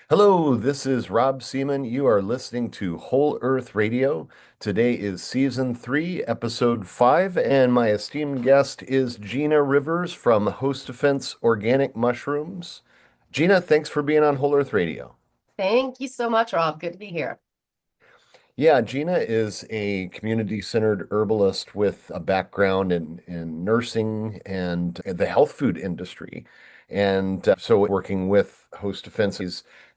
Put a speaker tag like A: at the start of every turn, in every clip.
A: Hello, this is Rob Seaman. You are listening to Whole Earth Radio. Today is season 3, episode 5, and my esteemed guest is Gina Rivers from Host Defense Organic Mushrooms. Gina, thanks for being on Whole Earth Radio.
B: Thank you so much, Rob. Good to be here.
A: Yeah, Gina is a community-centered herbalist with a background in nursing and the health food industry. And so working with Host Defense,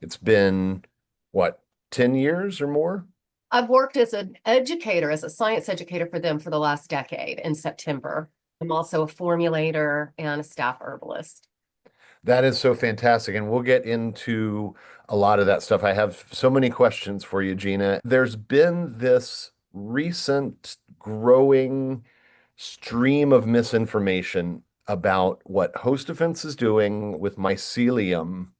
A: it's been, what, 10 years or more?
B: I've worked as an educator, as a science educator for them for the last decade in September. I'm also a formulator and a staff herbalist.
A: That is so fantastic. And we'll get into a lot of that stuff. I have so many questions for you, Gina. There's been this recent growing stream of misinformation about what Host Defense is doing with mycelium.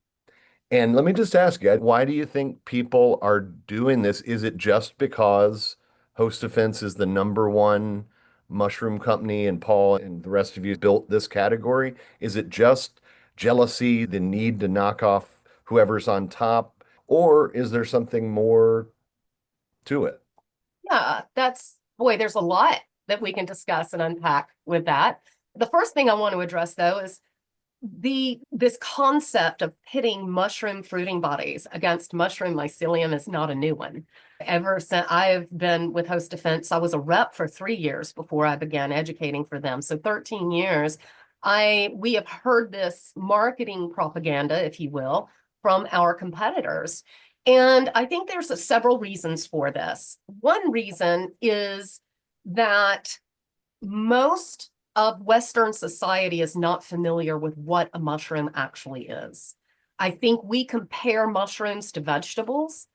A: And let me just ask you, why do you think people are doing this? Is it just because Host Defense is the number one mushroom company and Paul and the rest of you built this category? Is it just jealousy, the need to knock off whoever's on top? Or is there something more to it?
B: Yeah, boy, there's a lot that we can discuss and unpack with that. The first thing I want to address, though, is this concept of pitting mushroom fruiting bodies against mushroom mycelium is not a new one. Ever since I've been with Host Defense, I was a rep for 3 years before I began educating for them. So 13 years, we have heard this marketing propaganda, if you will, from our competitors. And I think there's several reasons for this. One reason is that most of Western society is not familiar with what a mushroom actually is. I think we compare mushrooms to vegetables.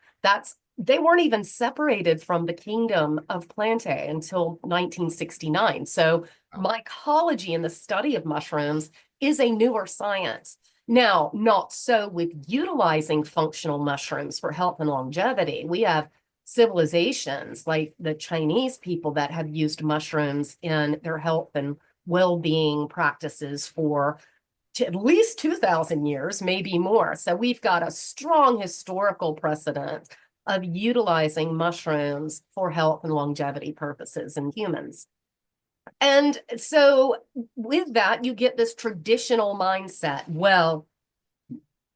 B: They weren't even separated from the kingdom of plantae until 1969. So mycology and the study of mushrooms is a newer science. Now, not so with utilizing functional mushrooms for health and longevity. We have civilizations like the Chinese people that have used mushrooms in their health and well-being practices for at least 2,000 years, maybe more. So we've got a strong historical precedent of utilizing mushrooms for health and longevity purposes in humans. And so with that, you get this traditional mindset. Well,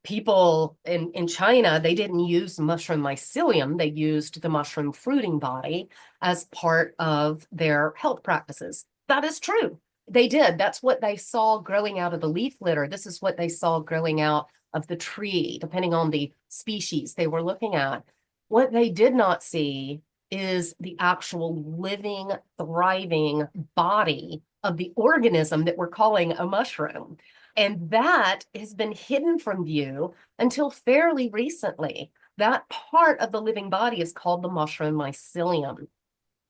B: people in China, they didn't use mushroom mycelium. They used the mushroom fruiting body as part of their health practices. That is true. They did. That's what they saw growing out of the leaf litter. This is what they saw growing out of the tree, depending on the species they were looking at. What they did not see is the actual living, thriving body of the organism that we're calling a mushroom. And that has been hidden from view until fairly recently. That part of the living body is called the mushroom mycelium.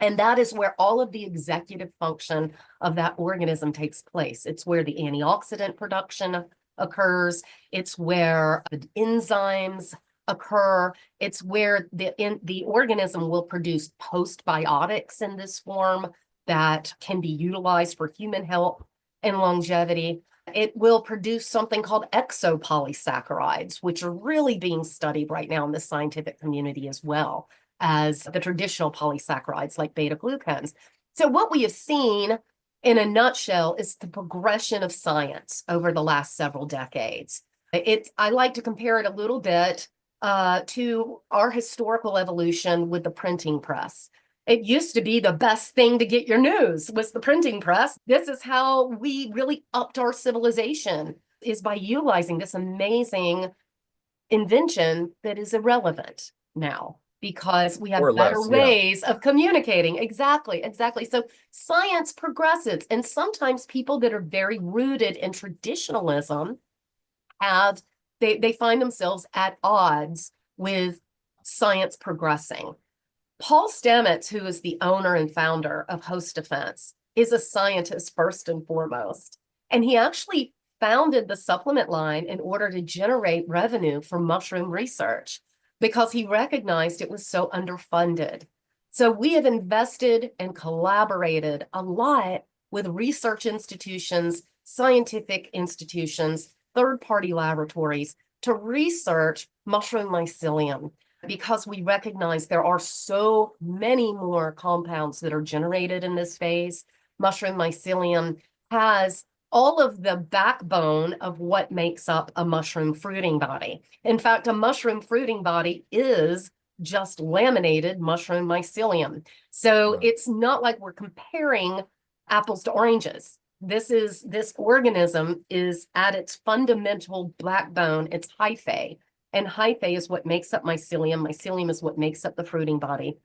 B: And that is where all of the executive function of that organism takes place. It's where the antioxidant production occurs. It's where the enzymes occur. It's where the organism will produce postbiotics in this form that can be utilized for human health and longevity. It will produce something called exopolysaccharides, which are really being studied right now in the scientific community as well as the traditional polysaccharides like beta glucans. So what we have seen in a nutshell is the progression of science over the last several decades. I like to compare it a little bit to our historical evolution with the printing press. It used to be the best thing to get your news was the printing press. This is how we really upped our civilization, is by utilizing this amazing invention that is irrelevant now because we
A: More or
B: have better
A: less, yeah.
B: ways of communicating. Exactly, exactly. So science progresses, and sometimes people that are very rooted in traditionalism have they find themselves at odds with science progressing. Paul Stamets, who is the owner and founder of Host Defense, is a scientist first and foremost. And he actually founded the supplement line in order to generate revenue for mushroom research because he recognized it was so underfunded. So we have invested and collaborated a lot with research institutions, scientific institutions, third-party laboratories to research mushroom mycelium because we recognize there are so many more compounds that are generated in this phase. Mushroom mycelium has all of the backbone of what makes up a mushroom fruiting body. In fact, a mushroom fruiting body is just laminated mushroom mycelium. So it's not like we're comparing apples to oranges. This organism is at its fundamental backbone, it's hyphae. And hyphae is what makes up mycelium. Mycelium is what makes up the fruiting body.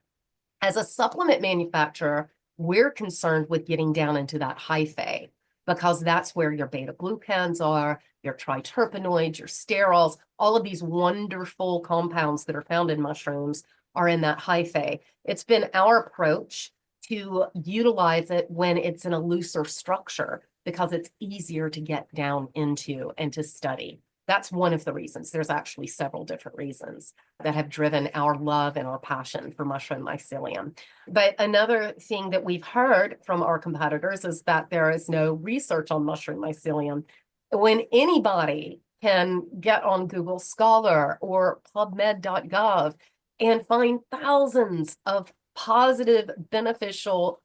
B: As a supplement manufacturer, we're concerned with getting down into that hyphae because that's where your beta glucans are, your triterpenoids, your sterols, all of these wonderful compounds that are found in mushrooms are in that hyphae. It's been our approach to utilize it when it's in a looser structure because it's easier to get down into and to study. That's one of the reasons. There's actually several different reasons that have driven our love and our passion for mushroom mycelium. But another thing that we've heard from our competitors is that there is no research on mushroom mycelium. When anybody can get on Google Scholar or PubMed.gov and find thousands of positive, beneficial,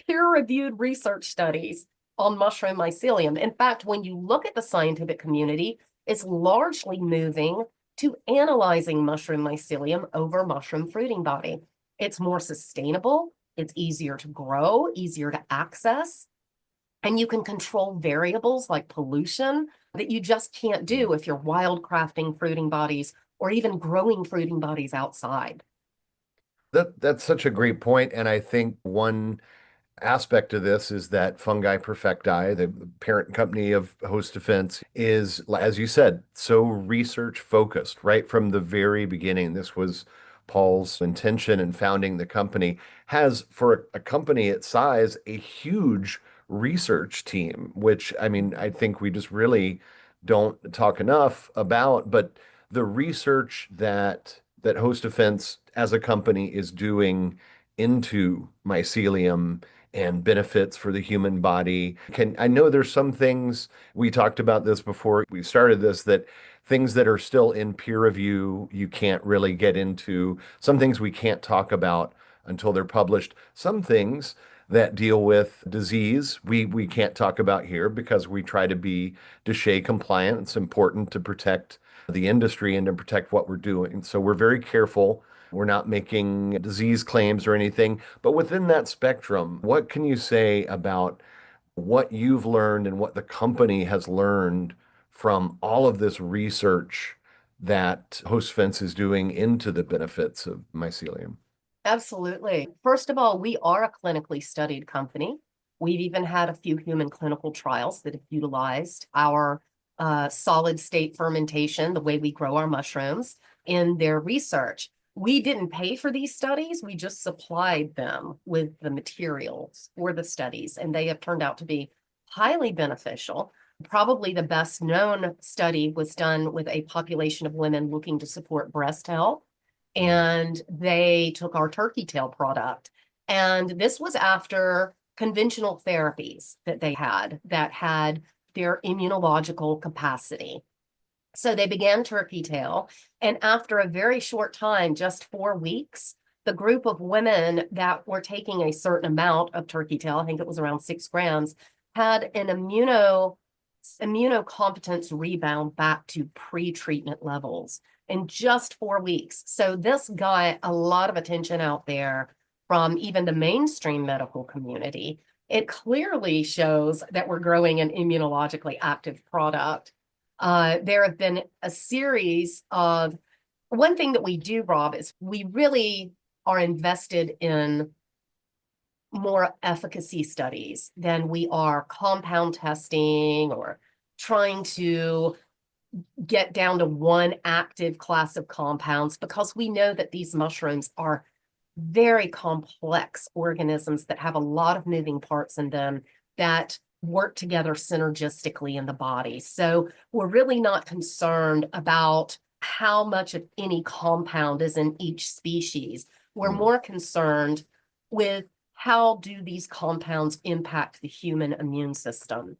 B: peer-reviewed research studies on mushroom mycelium. In fact, when you look at the scientific community, it's largely moving to analyzing mushroom mycelium over mushroom fruiting body. It's more sustainable, it's easier to grow, easier to access, and you can control variables like pollution that you just can't do if you're wildcrafting fruiting bodies or even growing fruiting bodies outside.
A: That's such a great point, and I think one aspect of this is that Fungi Perfecti, the parent company of Host Defense, is, as you said, so research focused right from the very beginning. This was Paul's intention in founding the company, has for a company its size a huge research team, which I mean, I think we just really don't talk enough about, but the research that Host Defense as a company is doing into mycelium and benefits for the human body. I know there's some things we talked about this before we started this that things that are still in peer review you can't really get into. Some things we can't talk about until they're published. Some things that deal with disease we can't talk about here because we try to be DSHEA compliant. It's important to protect the industry and to protect what we're doing. So we're very careful. We're not making disease claims or anything. But within that spectrum, what can you say about what you've learned and what the company has learned from all of this research that Host Fence is doing into the benefits of mycelium?
B: Absolutely. First of all, we are a clinically studied company. We've even had a few human clinical trials that have utilized our solid state fermentation, the way we grow our mushrooms, in their research. We didn't pay for these studies. We just supplied them with the materials for the studies, and they have turned out to be highly beneficial. Probably the best known study was done with a population of women looking to support breast health, and they took our turkey tail product. And this was after conventional therapies that they had that had their immunological capacity. So they began turkey tail, and after a very short time, just 4 weeks, the group of women that were taking a certain amount of turkey tail, I think it was around 6 grams, had an immunocompetence rebound back to pre-treatment levels in just 4 weeks. So this got a lot of attention out there from even the mainstream medical community. It clearly shows that we're growing an immunologically active product. There have been a series of, one thing that we do, Rob, is we really are invested in more efficacy studies than we are compound testing or trying to get down to one active class of compounds, because we know that these mushrooms are very complex organisms that have a lot of moving parts in them that work together synergistically in the body. So we're really not concerned about how much of any compound is in each species. We're more concerned with how do these compounds impact the human immune system.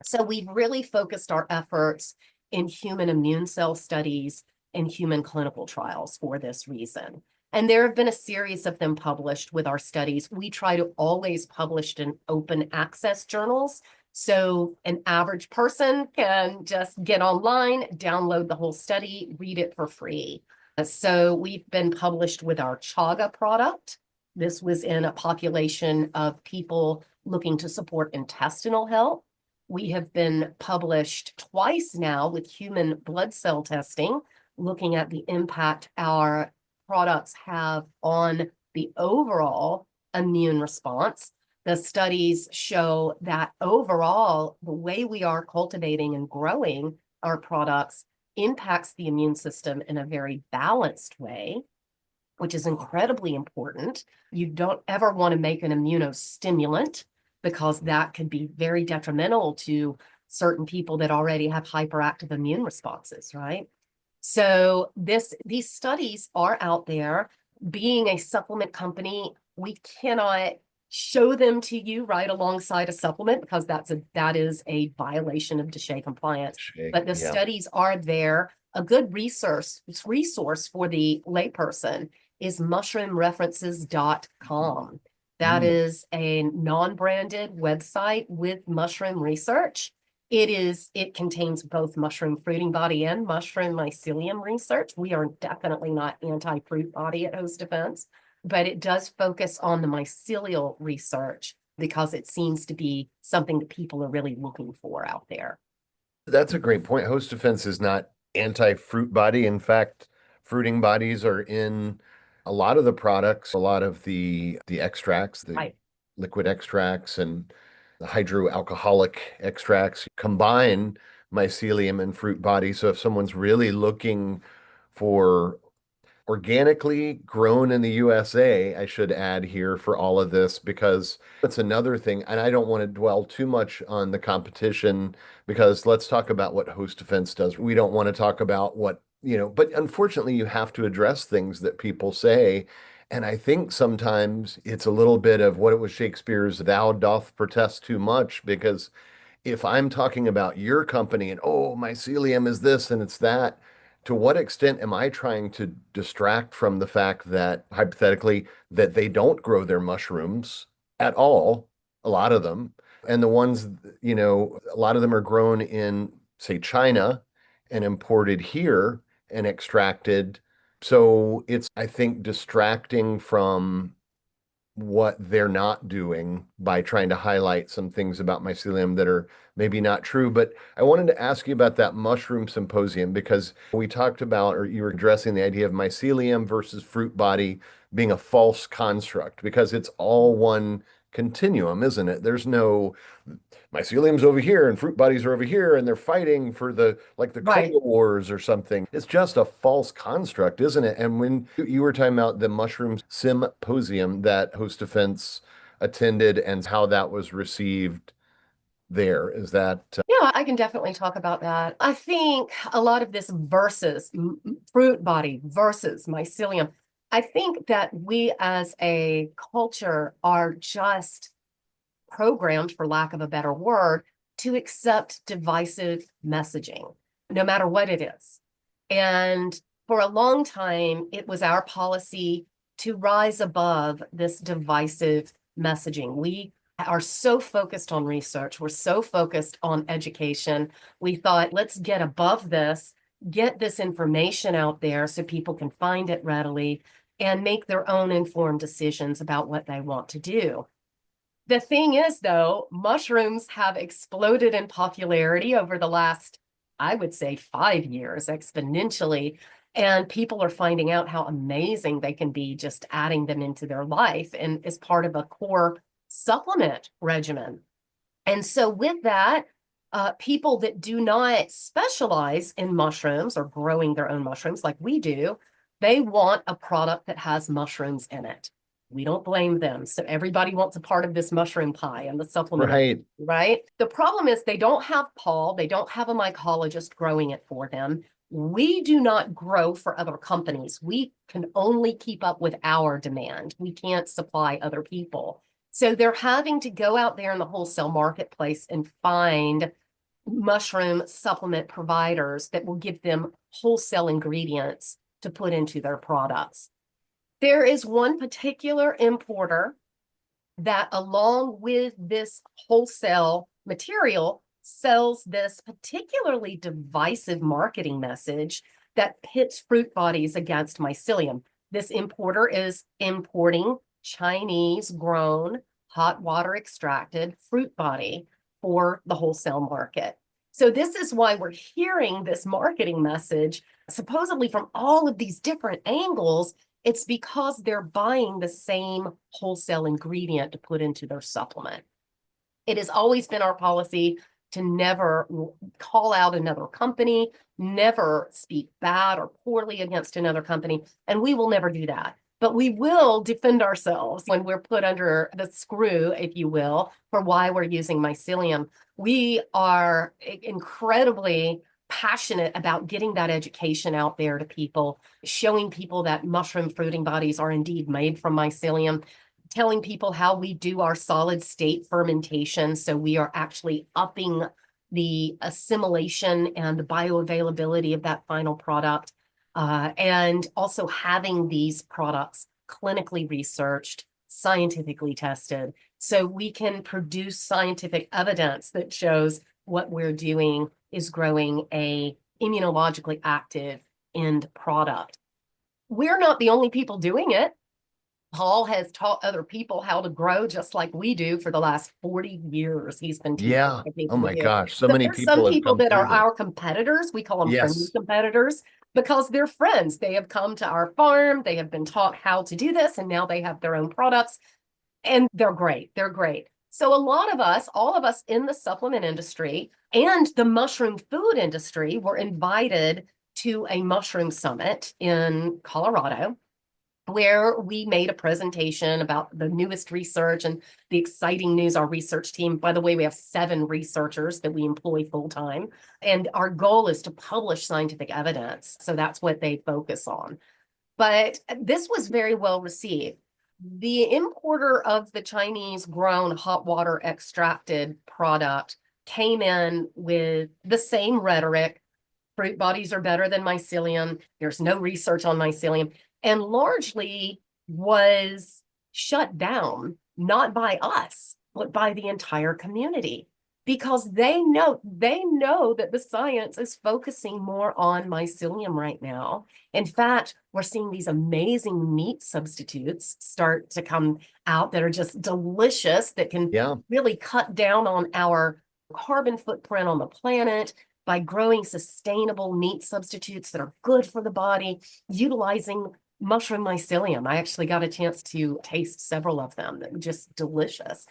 B: So we've really focused our efforts in human immune cell studies and human clinical trials for this reason. And there have been a series of them published with our studies. We try to always publish in open access journals. So an average person can just get online, download the whole study, read it for free. So we've been published with our chaga product. This was in a population of people looking to support intestinal health. We have been published twice now with human blood cell testing, looking at the impact our products have on the overall immune response. The studies show that overall, the way we are cultivating and growing our products impacts the immune system in a very balanced way, which is incredibly important. You don't ever want to make an immunostimulant because that can be very detrimental to certain people that already have hyperactive immune responses, right? So these studies are out there. Being a supplement company, we cannot show them to you right alongside a supplement because that is a violation of DSHEA compliance. But the studies are there. A good resource for the layperson is mushroomreferences.com. That is a non-branded website with mushroom research. It contains both mushroom fruiting body and mushroom mycelium research. We are definitely not anti-fruit body at Host Defense, but it does focus on the mycelial research because it seems to be something that people are really looking for out there.
A: That's a great point. Host Defense is not anti-fruit body. In fact, fruiting bodies are in a lot of the products, a lot of the extracts, the
B: Right.
A: liquid extracts and the hydroalcoholic extracts combine mycelium and fruit body. So if someone's really looking for organically grown in the USA, I should add here for all of this, because that's another thing. And I don't want to dwell too much on the competition because let's talk about what Host Defense does. We don't want to talk about what, but unfortunately, you have to address things that people say. And I think sometimes it's a little bit of what it was Shakespeare's "Thou doth protest too much," because if I'm talking about your company and mycelium is this and it's that, to what extent am I trying to distract from the fact that hypothetically that they don't grow their mushrooms at all, a lot of them, and the ones, a lot of them are grown in, say, China and imported here and extracted. So it's, I think, distracting from what they're not doing by trying to highlight some things about mycelium that are maybe not true. But I wanted to ask you about that mushroom symposium because we talked about, or you were addressing the idea of mycelium versus fruit body being a false construct because it's all one continuum, isn't it? There's no mycelium's over here and fruit bodies are over here and they're fighting for the
B: Right.
A: cola wars or something. It's just a false construct, isn't it? And when you were talking about the mushroom symposium that Host Defense attended and how that was received there, is that
B: Yeah, I can definitely talk about that. I think a lot of this versus fruit body versus mycelium, I think that we as a culture are just programmed, for lack of a better word, to accept divisive messaging, no matter what it is. And for a long time, it was our policy to rise above this divisive messaging. We are so focused on research. We're so focused on education. We thought, let's get above this, get this information out there so people can find it readily and make their own informed decisions about what they want to do. The thing is, though, mushrooms have exploded in popularity over the last, I would say, 5 years exponentially. And people are finding out how amazing they can be just adding them into their life and as part of a core supplement regimen. And so, with that, people that do not specialize in mushrooms or growing their own mushrooms like we do, they want a product that has mushrooms in it. We don't blame them. So everybody wants a part of this mushroom pie and the supplement,
A: right?
B: right? The problem is they don't have Paul, they don't have a mycologist growing it for them. We do not grow for other companies. We can only keep up with our demand. We can't supply other people. So they're having to go out there in the wholesale marketplace and find mushroom supplement providers that will give them wholesale ingredients to put into their products. There is one particular importer that, along with this wholesale material, sells this particularly divisive marketing message that pits fruit bodies against mycelium. This importer is importing Chinese grown, hot water extracted fruit body for the wholesale market. So this is why we're hearing this marketing message supposedly from all of these different angles. It's because they're buying the same wholesale ingredient to put into their supplement. It has always been our policy to never call out another company, never speak bad or poorly against another company, and we will never do that. But we will defend ourselves when we're put under the screw, if you will, for why we're using mycelium. We are incredibly passionate about getting that education out there to people, showing people that mushroom fruiting bodies are indeed made from mycelium, telling people how we do our solid state fermentation. So we are actually upping the assimilation and the bioavailability of that final product, and also having these products clinically researched, scientifically tested, so we can produce scientific evidence that shows what we're doing is growing a immunologically active end product. We're not the only people doing it. Paul has taught other people how to grow just like we do for the last 40 years. He's been teaching
A: Yeah. Oh
B: people to
A: my
B: do.
A: gosh. So
B: So
A: many
B: there's some
A: people have
B: people
A: come
B: that
A: through
B: are
A: this.
B: our competitors. We call them friendly
A: Yes.
B: competitors because they're friends. They have come to our farm. They have been taught how to do this, and now they have their own products, and they're great. They're great. So a lot of us, all of us in the supplement industry and the mushroom food industry, were invited to a mushroom summit in Colorado, where we made a presentation about the newest research and the exciting news. Our research team, by the way, we have 7 researchers that we employ full time, and our goal is to publish scientific evidence. So that's what they focus on. But this was very well received. The importer of the Chinese grown hot water extracted product came in with the same rhetoric. Fruit bodies are better than mycelium. There's no research on mycelium, and largely was shut down, not by us, but by the entire community, because they know that the science is focusing more on mycelium right now. In fact, we're seeing these amazing meat substitutes start to come out that are just delicious, that can
A: Yeah.
B: really cut down on our carbon footprint on the planet by growing sustainable meat substitutes that are good for the body, utilizing mushroom mycelium. I actually got a chance to taste several of them that were just delicious.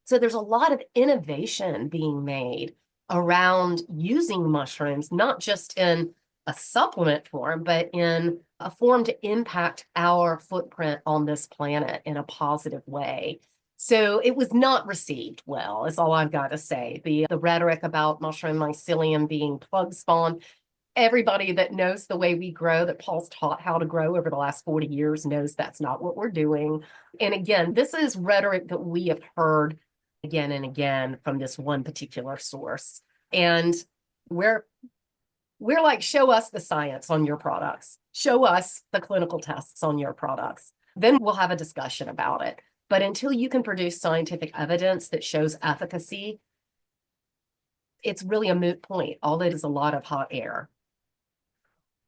B: So there's a lot of innovation being made around using mushrooms, not just in a supplement form, but in a form to impact our footprint on this planet in a positive way. So it was not received well, is all I've got to say. The rhetoric about mushroom mycelium being plug spawn, everybody that knows the way we grow, that Paul's taught how to grow over the last 40 years, knows that's not what we're doing. And again, this is rhetoric that we have heard again and again from this one particular source. And we're we're like, show us the science on your products. Show us the clinical tests on your products. Then we'll have a discussion about it. But until you can produce scientific evidence that shows efficacy, it's really a moot point. All it is a lot of hot air.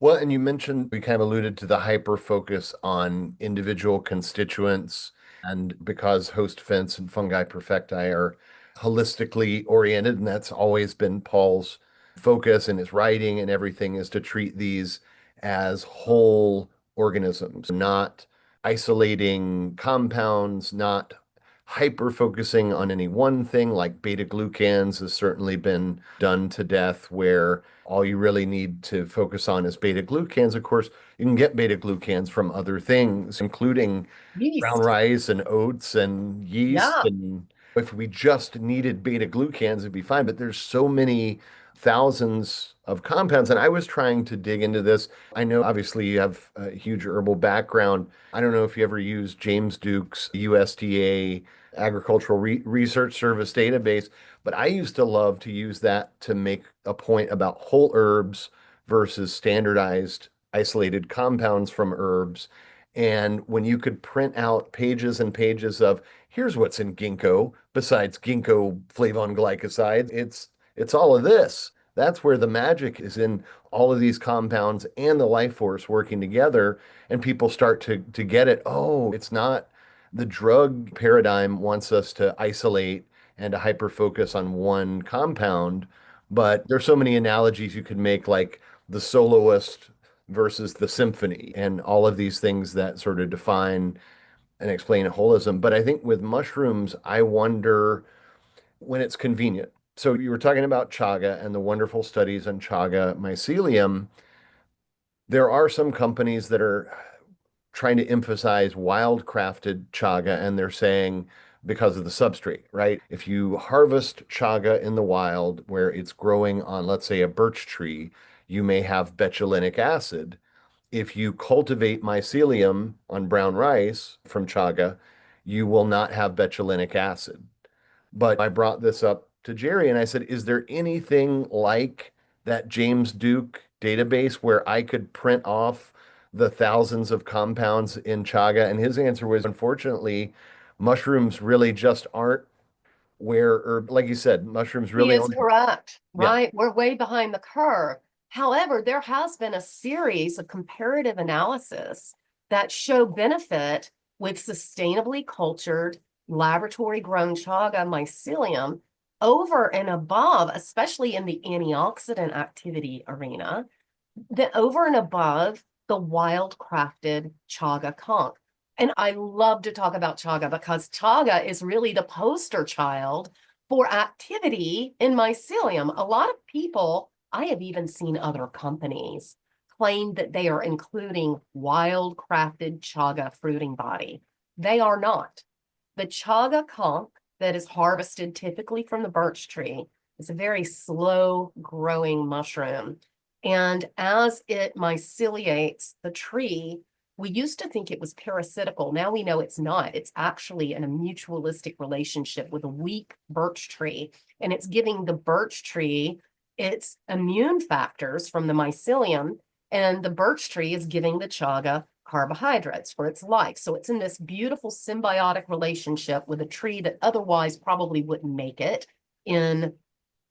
A: Well, and you mentioned, we kind of alluded to the hyper focus on individual constituents. And because host fence and fungi perfecti are holistically oriented, and that's always been Paul's focus in his writing and everything, is to treat these as whole organisms, not isolating compounds, not hyper focusing on any one thing. Like beta glucans has certainly been done to death, where all you really need to focus on is beta glucans. Of course, you can get beta glucans from other things, including brown
B: Yeast.
A: rice and oats and yeast.
B: Yeah.
A: And if we just needed beta glucans, it'd be fine. But there's so many thousands of compounds. And I was trying to dig into this. I know obviously you have a huge herbal background. I don't know if you ever used James Duke's USDA Agricultural Research Service database, but I used to love to use that to make a point about whole herbs versus standardized isolated compounds from herbs. And when you could print out pages and pages of here's what's in ginkgo besides ginkgo flavon glycoside, it's all of this. That's where the magic is, in all of these compounds and the life force working together. And people start to get it. Oh, it's not the drug paradigm wants us to isolate and to hyper focus on one compound. But there's so many analogies you could make, like the soloist versus the symphony, and all of these things that sort of define and explain holism. But I think with mushrooms, I wonder when it's convenient. So you were talking about chaga and the wonderful studies on chaga mycelium. There are some companies that are trying to emphasize wild-crafted chaga, and they're saying because of the substrate, right? If you harvest chaga in the wild where it's growing on, let's say, a birch tree, you may have betulinic acid. If you cultivate mycelium on brown rice from chaga, you will not have betulinic acid. But I brought this up to Jerry and I said, is there anything like that James Duke database where I could print off the thousands of compounds in chaga? And his answer was, unfortunately, mushrooms really just aren't where, or like you said, mushrooms
B: He
A: really
B: is
A: only,
B: correct,
A: yeah,
B: right? We're way behind the curve. However, there has been a series of comparative analysis that show benefit with sustainably cultured, laboratory grown chaga mycelium over and above, especially in the antioxidant activity arena, the over and above the wild crafted chaga conch. And I love to talk about chaga because chaga is really the poster child for activity in mycelium. A lot of people, I have even seen other companies claim that they are including wild crafted chaga fruiting body. They are not. The chaga conch that is harvested typically from the birch tree is a very slow growing mushroom. And as it myceliates the tree, we used to think it was parasitical. Now we know it's not. It's actually in a mutualistic relationship with a weak birch tree. And it's giving the birch tree its immune factors from the mycelium. And the birch tree is giving the chaga carbohydrates for its life. So it's in this beautiful symbiotic relationship with a tree that otherwise probably wouldn't make it in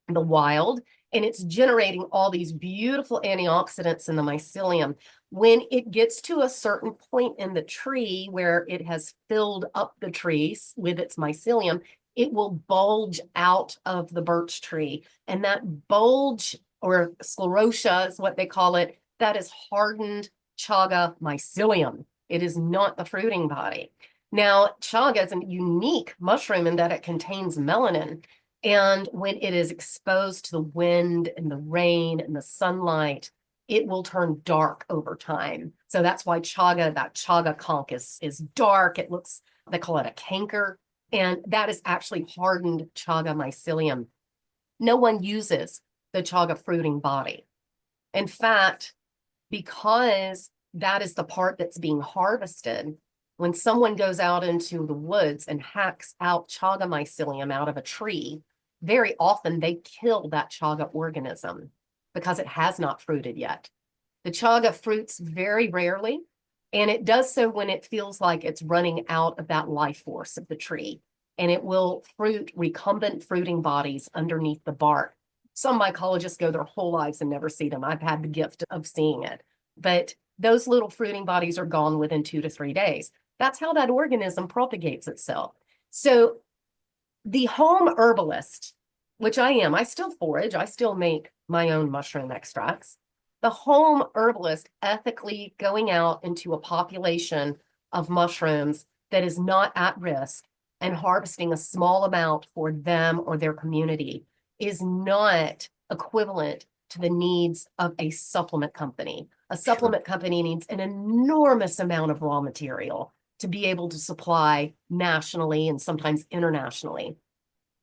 B: the wild. And it's generating all these beautiful antioxidants in the mycelium. When it gets to a certain point in the tree where it has filled up the trees with its mycelium, it will bulge out of the birch tree. And that bulge, or sclerotia is what they call it, that is hardened chaga mycelium. It is not the fruiting body. Now, chaga is a unique mushroom in that it contains melanin. And when it is exposed to the wind and the rain and the sunlight, it will turn dark over time. So that's why chaga, that chaga conch is dark. It looks, they call it a canker. And that is actually hardened chaga mycelium. No one uses the chaga fruiting body. In fact, because that is the part that's being harvested, when someone goes out into the woods and hacks out chaga mycelium out of a tree, very often they kill that chaga organism because it has not fruited yet. The chaga fruits very rarely, and it does so when it feels like it's running out of that life force of the tree, and it will fruit recumbent fruiting bodies underneath the bark. Some mycologists go their whole lives and never see them. I've had the gift of seeing it, but those little fruiting bodies are gone within 2 to 3 days. That's how that organism propagates itself. So the home herbalist, which I am, I still forage, I still make my own mushroom extracts. The home herbalist ethically going out into a population of mushrooms that is not at risk and harvesting a small amount for them or their community is not equivalent to the needs of a supplement company. A
A: sure.
B: supplement company needs an enormous amount of raw material to be able to supply nationally and sometimes internationally.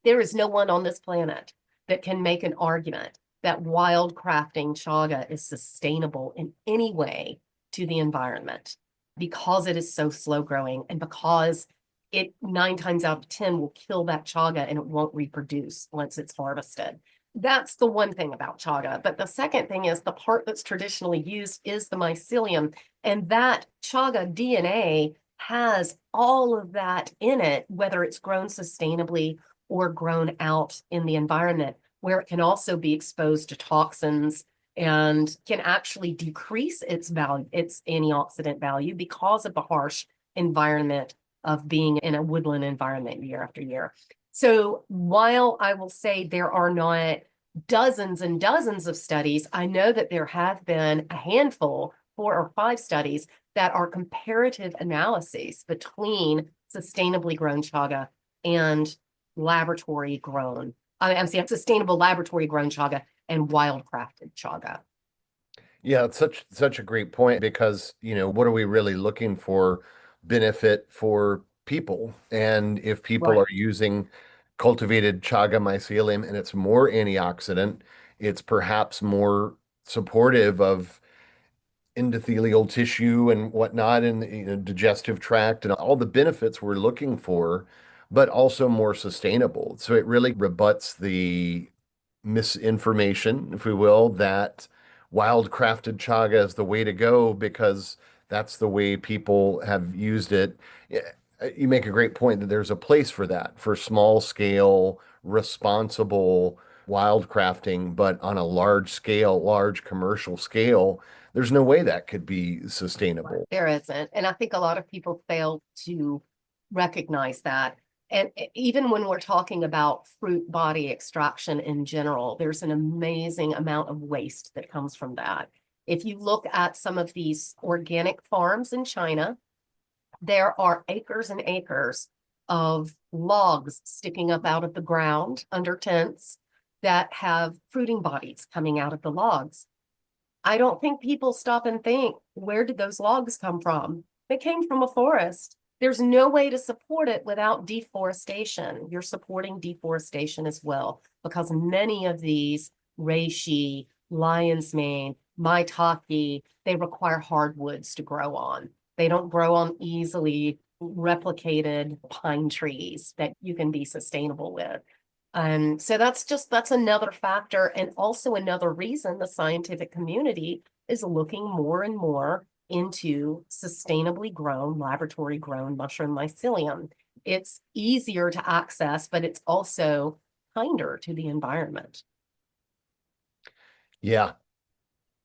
B: There is no one on this planet that can make an argument that wild crafting chaga is sustainable in any way to the environment because it is so slow growing and because it 9 times out of 10 will kill that chaga and it won't reproduce once it's harvested. That's the one thing about chaga. But the second thing is the part that's traditionally used is the mycelium. And that chaga DNA has all of that in it, whether it's grown sustainably or grown out in the environment, where it can also be exposed to toxins and can actually decrease its value, its antioxidant value because of the harsh environment of being in a woodland environment year after year. So while I will say there are not dozens and dozens of studies, I know that there have been a handful, 4 or 5 studies that are comparative analyses between sustainably grown chaga and laboratory grown. I'm saying sustainable laboratory grown chaga and wild crafted chaga.
A: Yeah, it's such a great point because, what are we really looking for? Benefit for people. And if people
B: Right.
A: are using cultivated chaga mycelium and it's more antioxidant, it's perhaps more supportive of endothelial tissue and whatnot in the digestive tract and all the benefits we're looking for, but also more sustainable. So it really rebuts the misinformation, if we will, that wild crafted chaga is the way to go because that's the way people have used it. Yeah, you make a great point that there's a place for that, for small scale, responsible wild crafting, but on a large scale, large commercial scale, there's no way that could be
B: Right.
A: sustainable.
B: There isn't. And I think a lot of people fail to recognize that. And even when we're talking about fruit body extraction in general, there's an amazing amount of waste that comes from that. If you look at some of these organic farms in China, there are acres and acres of logs sticking up out of the ground under tents that have fruiting bodies coming out of the logs. I don't think people stop and think, where did those logs come from? They came from a forest. There's no way to support it without deforestation. You're supporting deforestation as well, because many of these reishi, lion's mane, maitake, they require hardwoods to grow on. They don't grow on easily replicated pine trees that you can be sustainable with. So that's another factor, and also another reason the scientific community is looking more and more into sustainably grown, laboratory grown mushroom mycelium. It's easier to access, but it's also kinder to the environment.
A: Yeah,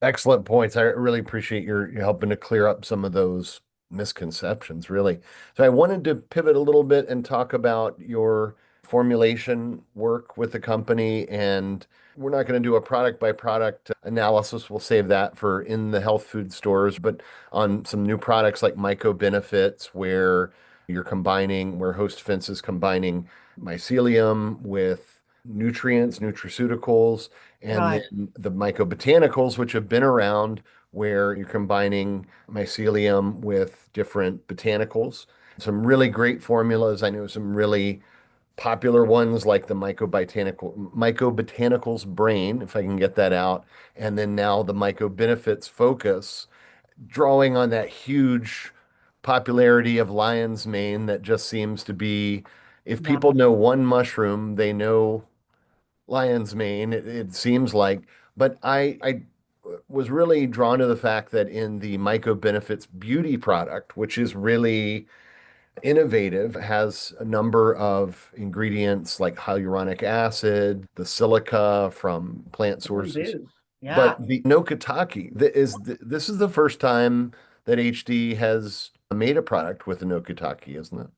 A: excellent points. I really appreciate your helping to clear up some of those misconceptions, really. So I wanted to pivot a little bit and talk about your formulation work with the company. And we're not going to do a product by product analysis. We'll save that for in the health food stores, but on some new products like Myco Benefits, where Host Fence is combining mycelium with nutrients, nutraceuticals, and
B: Right.
A: then the mycobotanicals, which have been around, where you're combining mycelium with different botanicals. Some really great formulas. I know some really popular ones like the mycobotanicals brain, if I can get that out, and then now the myco benefits focus, drawing on that huge popularity of lion's mane that just seems to be, if
B: Yeah.
A: people know one mushroom, they know lion's mane, it seems like. But I was really drawn to the fact that in the Myco Benefits beauty product, which is really innovative, has a number of ingredients like hyaluronic acid, the silica from plant sources.
B: Bamboo. Yeah.
A: But the Nokataki, this is the first time that HD has made a product with a Nokataki, isn't it?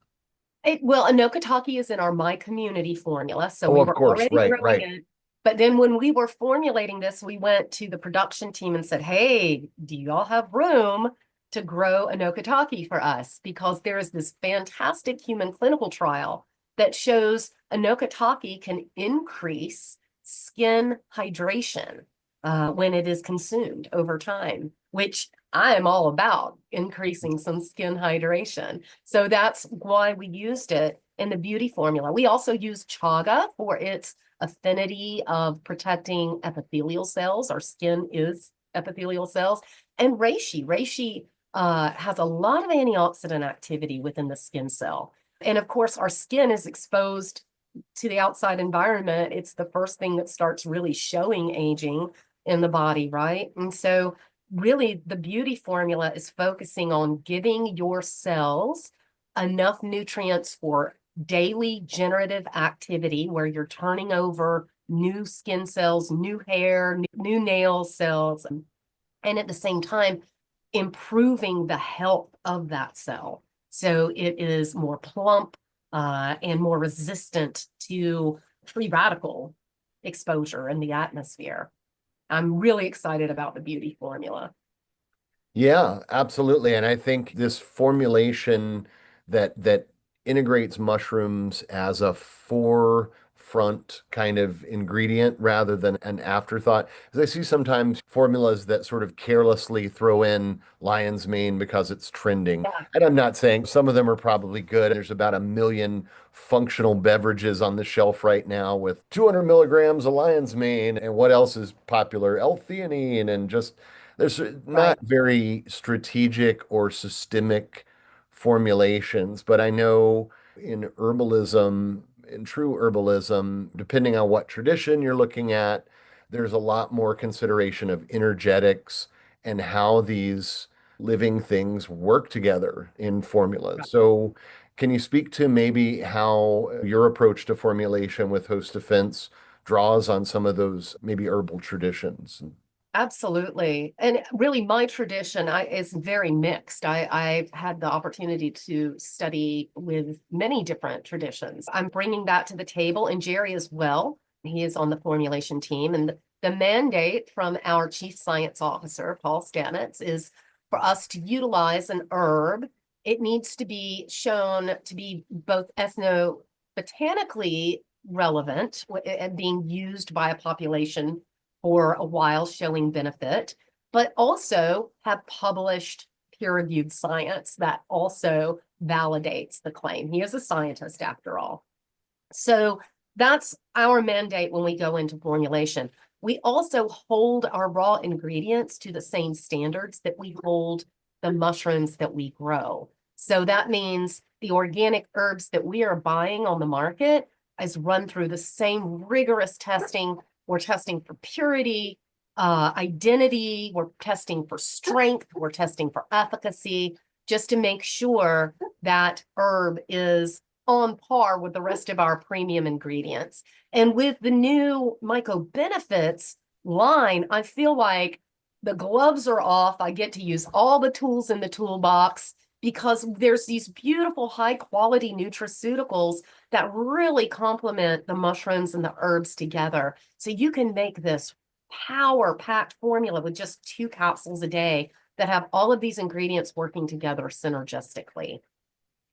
B: Well, Anokatake is in our My Community formula, so
A: Oh,
B: we
A: of
B: were
A: course.
B: already
A: Right,
B: growing
A: right.
B: it. But then when we were formulating this, we went to the production team and said, "Hey, do y'all have room to grow Anokatake for us?" Because there is this fantastic human clinical trial that shows Anokatake can increase skin hydration when it is consumed over time, which I am all about increasing some skin hydration. So that's why we used it in the beauty formula. We also use chaga for its affinity of protecting epithelial cells. Our skin is epithelial cells. And reishi has a lot of antioxidant activity within the skin cell. And of course, our skin is exposed to the outside environment. It's the first thing that starts really showing aging in the body, right? And so really the beauty formula is focusing on giving your cells enough nutrients for daily generative activity where you're turning over new skin cells, new hair, new nail cells, and at the same time, improving the health of that cell. So it is more plump and more resistant to free radical exposure in the atmosphere. I'm really excited about the beauty formula.
A: Yeah, absolutely. And I think this formulation that integrates mushrooms as a forefront kind of ingredient rather than an afterthought. Because I see sometimes formulas that sort of carelessly throw in lion's mane because it's trending.
B: Yeah,
A: And I'm not saying some of them are probably good. There's about 1 million functional beverages on the shelf right now with 200 milligrams of lion's mane. And what else is popular? L-theanine and just there's not
B: right.
A: very strategic or systemic formulations, but I know in herbalism, in true herbalism, depending on what tradition you're looking at, there's a lot more consideration of energetics and how these living things work together in formulas. So, can you speak to maybe how your approach to formulation with host defense draws on some of those maybe herbal traditions?
B: Absolutely. And really my tradition is very mixed. I've had the opportunity to study with many different traditions. I'm bringing that to the table and Jerry as well. He is on the formulation team. And the mandate from our chief science officer, Paul Stamets, is for us to utilize an herb. It needs to be shown to be both ethnobotanically relevant and being used by a population for a while showing benefit, but also have published peer-reviewed science that also validates the claim. He is a scientist after all. So that's our mandate when we go into formulation. We also hold our raw ingredients to the same standards that we hold the mushrooms that we grow. So that means the organic herbs that we are buying on the market is run through the same rigorous testing. We're testing for purity, identity, we're testing for strength, we're testing for efficacy, just to make sure that herb is on par with the rest of our premium ingredients. And with the new Myco Benefits line, I feel like the gloves are off. I get to use all the tools in the toolbox because there's these beautiful high quality nutraceuticals that really complement the mushrooms and the herbs together. So you can make this power packed formula with just 2 capsules a day that have all of these ingredients working together synergistically.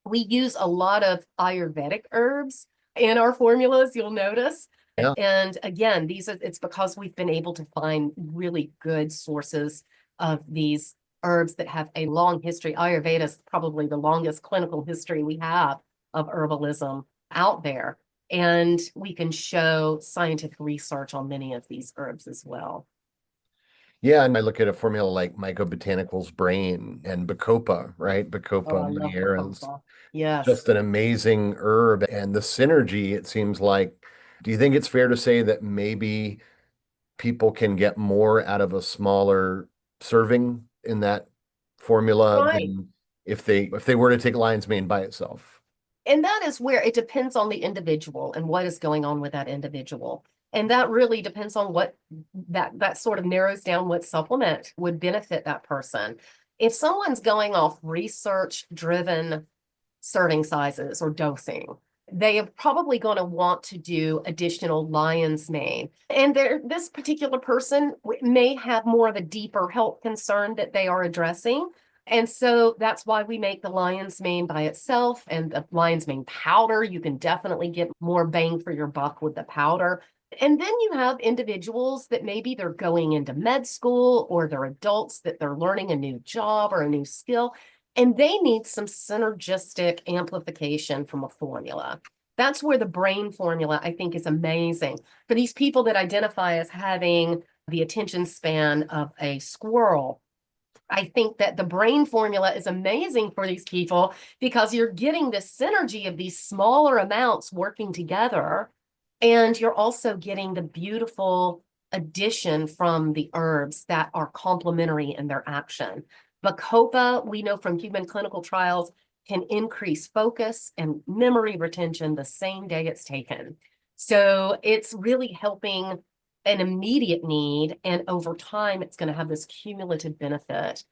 B: We use a lot of Ayurvedic herbs in our formulas, you'll notice.
A: Yeah.
B: And again, it's because we've been able to find really good sources of these herbs that have a long history. Ayurveda is probably the longest clinical history we have of herbalism out there. And we can show scientific research on many of these herbs as well.
A: Yeah, and I look at a formula like Mycobotanical's Brain and Bacopa, right?
B: Oh,
A: Bacopa
B: I love the
A: monnieri is
B: cocoa. Yes.
A: just an amazing herb. And the synergy, it seems like, do you think it's fair to say that maybe people can get more out of a smaller serving in that formula
B: Right.
A: than if they were to take lion's mane by itself?
B: And that is where it depends on the individual and what is going on with that individual. And that really depends on what that sort of narrows down what supplement would benefit that person. If someone's going off research driven serving sizes or dosing, they are probably going to want to do additional lion's mane. And this particular person may have more of a deeper health concern that they are addressing. And so that's why we make the lion's mane by itself and the lion's mane powder. You can definitely get more bang for your buck with the powder. And then you have individuals that maybe they're going into med school or they're adults that they're learning a new job or a new skill, and they need some synergistic amplification from a formula. That's where the brain formula, I think, is amazing. For these people that identify as having the attention span of a squirrel, I think that the brain formula is amazing for these people because you're getting this synergy of these smaller amounts working together. And you're also getting the beautiful addition from the herbs that are complementary in their action. Bacopa, we know from human clinical trials, can increase focus and memory retention the same day it's taken. So it's really helping an immediate need, and over time, it's going to have this cumulative benefit.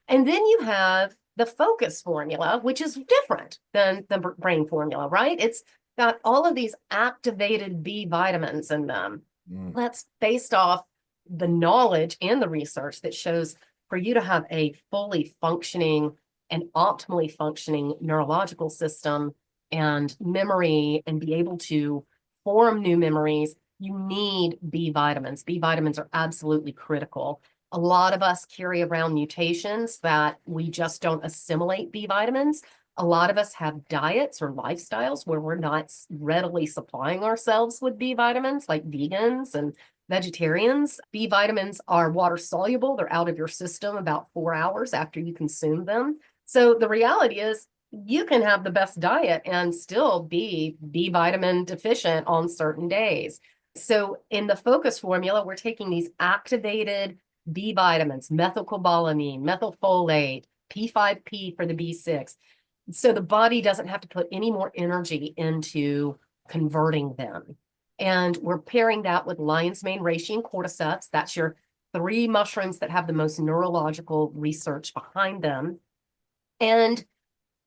B: And then you have the focus formula, which is different than the brain formula, right? It's got all of these activated B vitamins in them.
A: Mm.
B: That's based off the knowledge and the research that shows for you to have a fully functioning and optimally functioning neurological system and memory and be able to form new memories, you need B vitamins. B vitamins are absolutely critical. A lot of us carry around mutations that we just don't assimilate B vitamins. A lot of us have diets or lifestyles where we're not readily supplying ourselves with B vitamins, like vegans and vegetarians. B vitamins are water soluble. They're out of your system about 4 hours after you consume them. So the reality is you can have the best diet and still be B vitamin deficient on certain days. So in the focus formula, we're taking these activated B vitamins, methylcobalamin, methylfolate, P5P for the B6. So the body doesn't have to put any more energy into converting them. And we're pairing that with lion's mane reishi and cordyceps. That's your three mushrooms that have the most neurological research behind them. And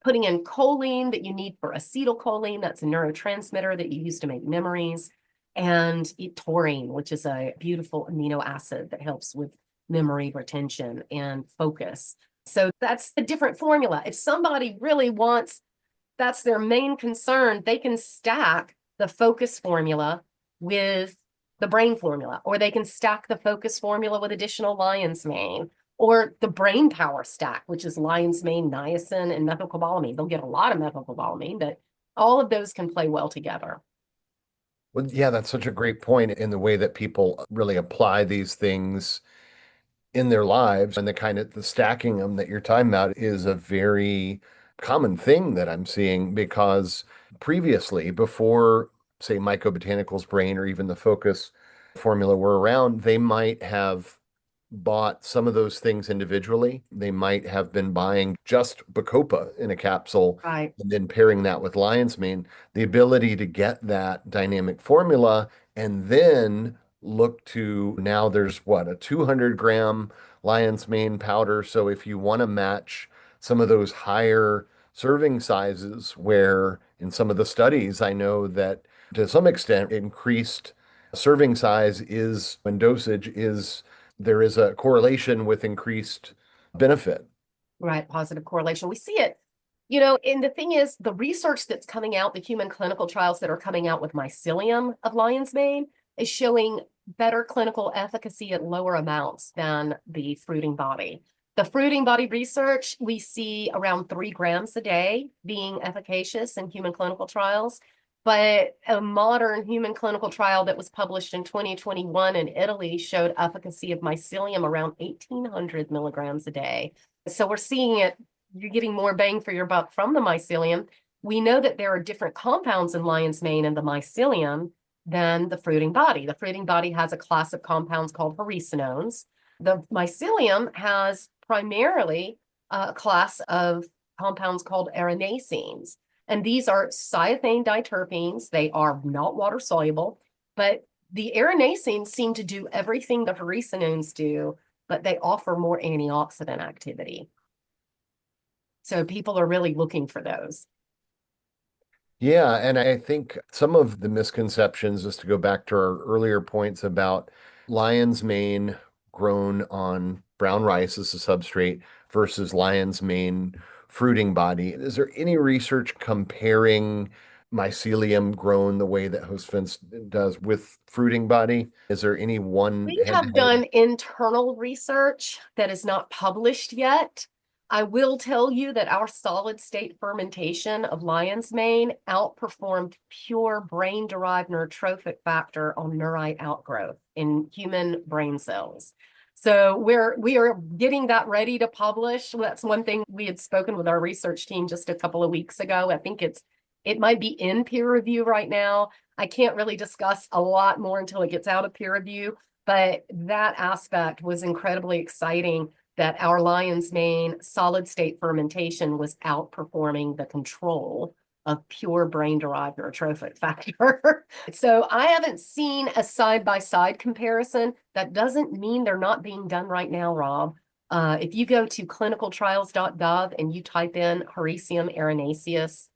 B: putting in choline that you need for acetylcholine, that's a neurotransmitter that you use to make memories, and taurine, which is a beautiful amino acid that helps with memory retention and focus. So that's a different formula. If somebody really wants, that's their main concern, they can stack the focus formula with the brain formula, or they can stack the focus formula with additional lion's mane, or the brain power stack, which is lion's mane, niacin, and methylcobalamin. They'll get a lot of methylcobalamin, but all of those can play well together.
A: Well, yeah, that's such a great point in the way that people really apply these things in their lives, and the kind of the stacking them that you're talking about is a very common thing that I'm seeing because previously, before say Mycobotanicals brain or even the focus formula were around, they might have bought some of those things individually. They might have been buying just Bacopa in a capsule
B: Right.
A: and then pairing that with lion's mane. The ability to get that dynamic formula and then look to now there's what, a 200-gram lion's mane powder. So if you want to match some of those higher serving sizes, where in some of the studies, I know that to some extent increased serving size is and dosage is there is a correlation with increased benefit.
B: Right, positive correlation. We see it, and the thing is, the research that's coming out, the human clinical trials that are coming out with mycelium of lion's mane is showing better clinical efficacy at lower amounts than the fruiting body. The fruiting body research, we see around 3 grams a day being efficacious in human clinical trials. But a modern human clinical trial that was published in 2021 in Italy showed efficacy of mycelium around 1,800 milligrams a day. So we're seeing it, you're getting more bang for your buck from the mycelium. We know that there are different compounds in lion's mane and the mycelium than the fruiting body. The fruiting body has a class of compounds called hericenones. The mycelium has primarily a class of compounds called erinacines. And these are cythane diterpenes. They are not water soluble, but the erinacines seem to do everything the hericenones do, but they offer more antioxidant activity. So people are really looking for those.
A: Yeah, and I think some of the misconceptions, just to go back to our earlier points about lion's mane grown on brown rice as a substrate versus lion's mane fruiting body. Is there any research comparing mycelium grown the way that host fence does with fruiting body? Is there any one
B: We have
A: head-to-head?
B: done internal research that is not published yet. I will tell you that our solid state fermentation of lion's mane outperformed pure brain derived neurotrophic factor on neurite outgrowth in human brain cells. So we are getting that ready to publish. That's one thing we had spoken with our research team just a couple of weeks ago. I think it might be in peer review right now. I can't really discuss a lot more until it gets out of peer review, but that aspect was incredibly exciting that our lion's mane solid state fermentation was outperforming the control of pure brain derived neurotrophic factor. So I haven't seen a side by side comparison. That doesn't mean they're not being done right now, Rob. If you go to clinicaltrials.gov and you type in Hericium erinaceus,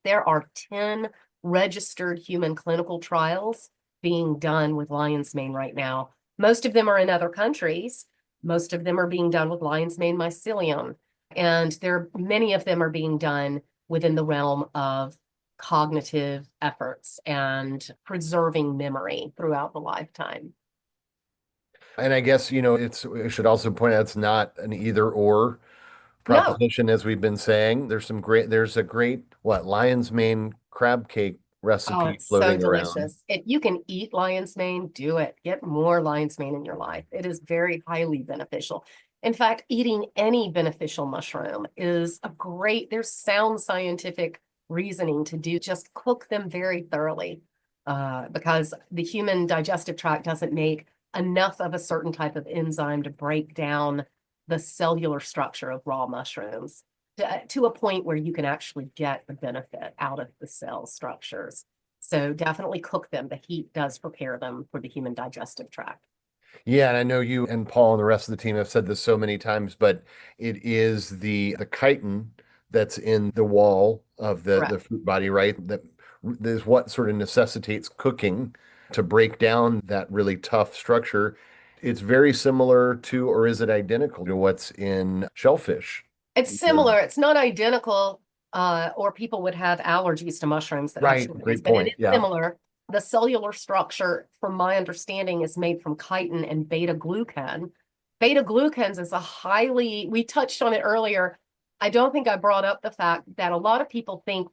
B: there are 10 registered human clinical trials being done with lion's mane right now. Most of them are in other countries. Most of them are being done with lion's mane mycelium. And many of them are being done within the realm of cognitive efforts and preserving memory throughout the lifetime.
A: And I guess, we should also point out it's not an either or
B: No.
A: proposition, as we've been saying. There's a great, lion's mane crab cake
B: Oh,
A: recipe
B: it's so
A: floating around.
B: delicious. If you can eat lion's mane, do it. Get more lion's mane in your life. It is very highly beneficial. In fact, eating any beneficial mushroom is there's sound scientific reasoning to do. Just cook them very thoroughly, because the human digestive tract doesn't make enough of a certain type of enzyme to break down the cellular structure of raw mushrooms to a point where you can actually get the benefit out of the cell structures. So definitely cook them. The heat does prepare them for the human digestive tract.
A: Yeah, and I know you and Paul and the rest of the team have said this so many times, but it is the chitin that's in the wall of the
B: Correct.
A: fruit body, right? That is what sort of necessitates cooking to break down that really tough structure. It's very similar to, or is it identical to what's in shellfish?
B: It's similar. It's not identical, or people would have allergies to mushrooms that have
A: Right,
B: shortcase,
A: great
B: but it
A: point.
B: is
A: Yeah.
B: similar. The cellular structure, from my understanding, is made from chitin and beta glucan. Beta glucans is we touched on it earlier. I don't think I brought up the fact that a lot of people think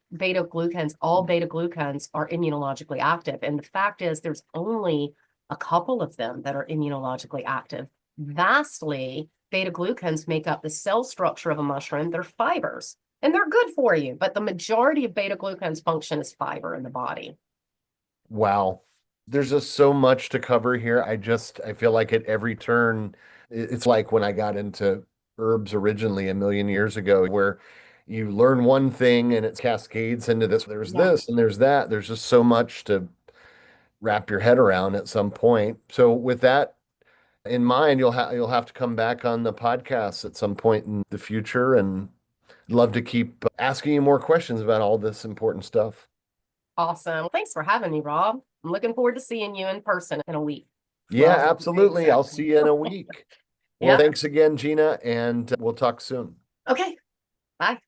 B: all beta glucans are immunologically active. And the fact is, there's only a couple of them that are immunologically active. Vastly, beta glucans make up the cell structure of a mushroom. They're fibers and they're good for you, but the majority of beta glucans function as fiber in the body.
A: Wow. There's just so much to cover here. I feel like at every turn, it's like when I got into herbs originally a million years ago, where you learn one thing and it cascades into this. There's
B: Yeah.
A: this and there's that. There's just so much to wrap your head around at some point. So with that in mind, you'll have to come back on the podcast at some point in the future, and love to keep asking you more questions about all this important stuff.
B: Awesome. Well, thanks for having me, Rob. I'm looking forward to seeing you in person in a week.
A: Yeah,
B: Well, very
A: absolutely. I'll see
B: exciting.
A: you in a week. Well,
B: Yep.
A: thanks again, Gina, and we'll talk soon.
B: Okay. Bye.